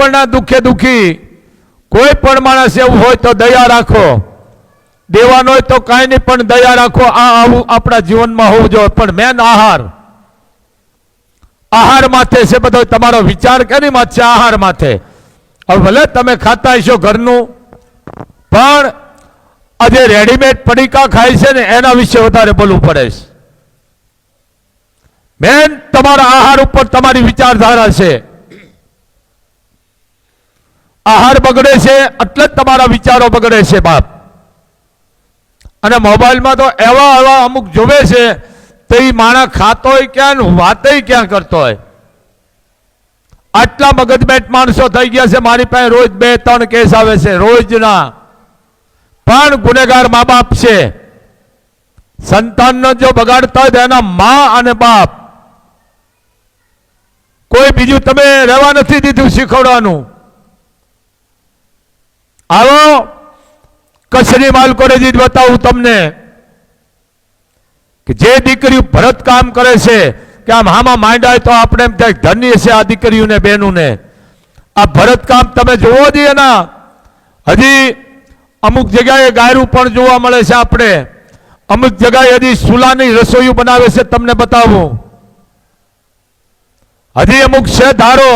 પણના દુઃખે દુઃખી કોઈ પણ માણસ એવું હોય તો દયા રાખો, દેવાનો હોય તો કાંઈ નહીં પણ દયા રાખો. આ આવું આપણા જીવનમાં હોવું જોઈએ. પણ મેન આહાર માથે છે બધો. તમારો વિચાર કેની માથે છે? આહાર માથે. હવે ભલે તમે ખાતા હશો ઘરનું, પણ આજે રેડીમેડ પડીકા ખાય છે ને એના વિશે વધારે બોલવું પડે છે. મેન તમારા આહાર ઉપર તમારી વિચારધારા છે. આહાર બગડે છે એટલે જ તમારા વિચારો બગડે છે બાપ. અને મોબાઈલમાં તો એવા અમુક જોવે છે તો એ માણસ ખાતો હોય ક્યાં, વાતે ક્યાં કરતો હોય. આટલા મગજમેટ માણસો થઈ ગયા છે. મારી પાસે રોજ 2-3 કેસ આવે છે રોજના. પણ ગુનેગાર મા બાપ છે. સંતાનનો જો બગાડતા હોય તો એના મા અને બાપ. કોઈ બીજું તમે રહેવા નથી દીધું શીખવવાનું. આવો કચ્છની માલકોરેજી બતાવું તમને કે જે દીકરીઓ ભરત કામ કરે છે કે આમ હામાં માંડાય તો આપણે એમ થાય ધન્ય છે આ દીકરીઓને બહેનોને. આ ભરત કામ તમે જોવો જોઈએ ના. હજી અમુક જગ્યાએ ગાયરું પણ જોવા મળે છે. આપણે અમુક જગ્યાએ હજી સુલાની રસોઈ બનાવે છે. તમને બતાવું હજી અમુક છે ધારો.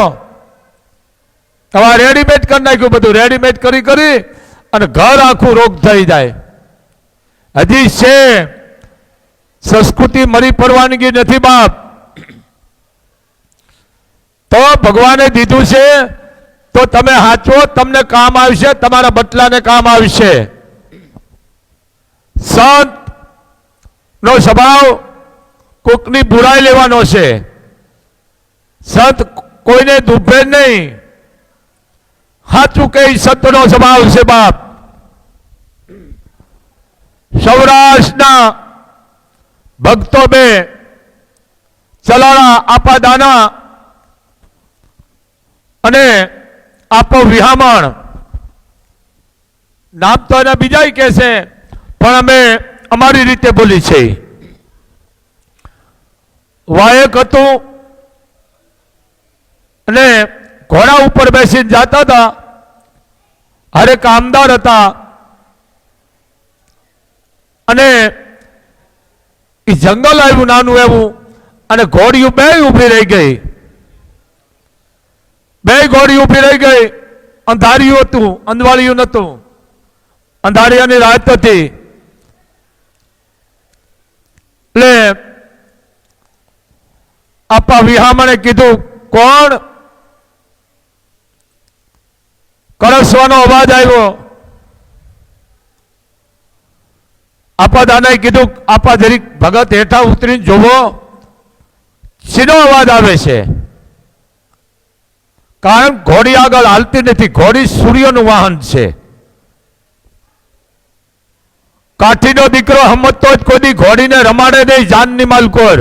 હવે રેડીમેડ કરી નાખ્યું બધું. રેડીમેડ કરી અને ઘર આખું રોગ થઈ જાય. હજી છે સંસ્કૃતિ મરી પરવાનગી નથી બાપ. તો ભગવાને દીધું છે તો તમે હાચો, તમને કામ આવશે, તમારા બટલાને કામ આવશે. સંત નો સ્વભાવ કોકની બુરાઈ લેવાનો છે. સંત કોઈને દુભે નહીં. સાચું કઈ સંતનો સ્વભાવ છે બાપ. સૌરાષ્ટ્રના ભક્તો બે ચલાળા આપા દાના અને આપો વિહામણ નામ તો એના બીજા કે છે, પણ અમે અમારી રીતે બોલી છે. વાયક હતું અને ઘોડા ઉપર બેસીને જતા હતા. હરે કામદાર હતા અને એ જંગલ આવ્યું નાનું એવું અને ઘોડીઓ બે ઊભી રહી ગઈ. બે ઘોડી ઊભી રહી ગઈ. અંધારિયું હતું, અંધવાળિયું નતું. અંધારિયાની રાત હતી. એટલે આપા વિહામણે કીધું કોણ? કળસવાનો અવાજ આવ્યો. આપા દાદાએ કીધું આપા જરીક ભગત હેઠા ઉતરીને જોવો શીનો અવાજ આવે છે. કારણ ઘોડી આગળ હાલતી નથી. ઘોડી સૂર્યનું વાહન છે. કાઠીનો દીકરો હમતો જ કોઈ ઘોડીને રમાડે નહીં. જાનની માલકોર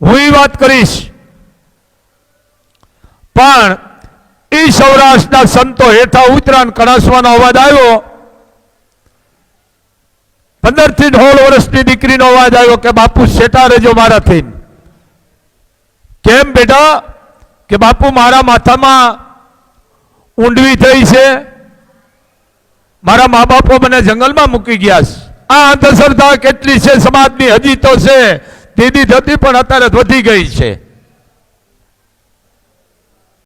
હું એ વાત કરીશ. પણ એ સૌરાષ્ટ્રના સંતો હેઠા ઉતરાન કણાસવાનો અવાજ આવ્યો. 15 થી 16 વર્ષની દીકરીનો અવાજ આવ્યો કે બાપુ શેઠા રહેજો મારાથી. કેમ બેટા? કે બાપુ મારા માથામાં ઊંડવી થઈ છે. મારા મા બાપો મને જંગલમાં મૂકી ગયા છે. આ અંધશ્રદ્ધા કેટલી છે સમાજની હજી તો છે. દીદી થતી પણ અત્યારે વધી ગઈ છે.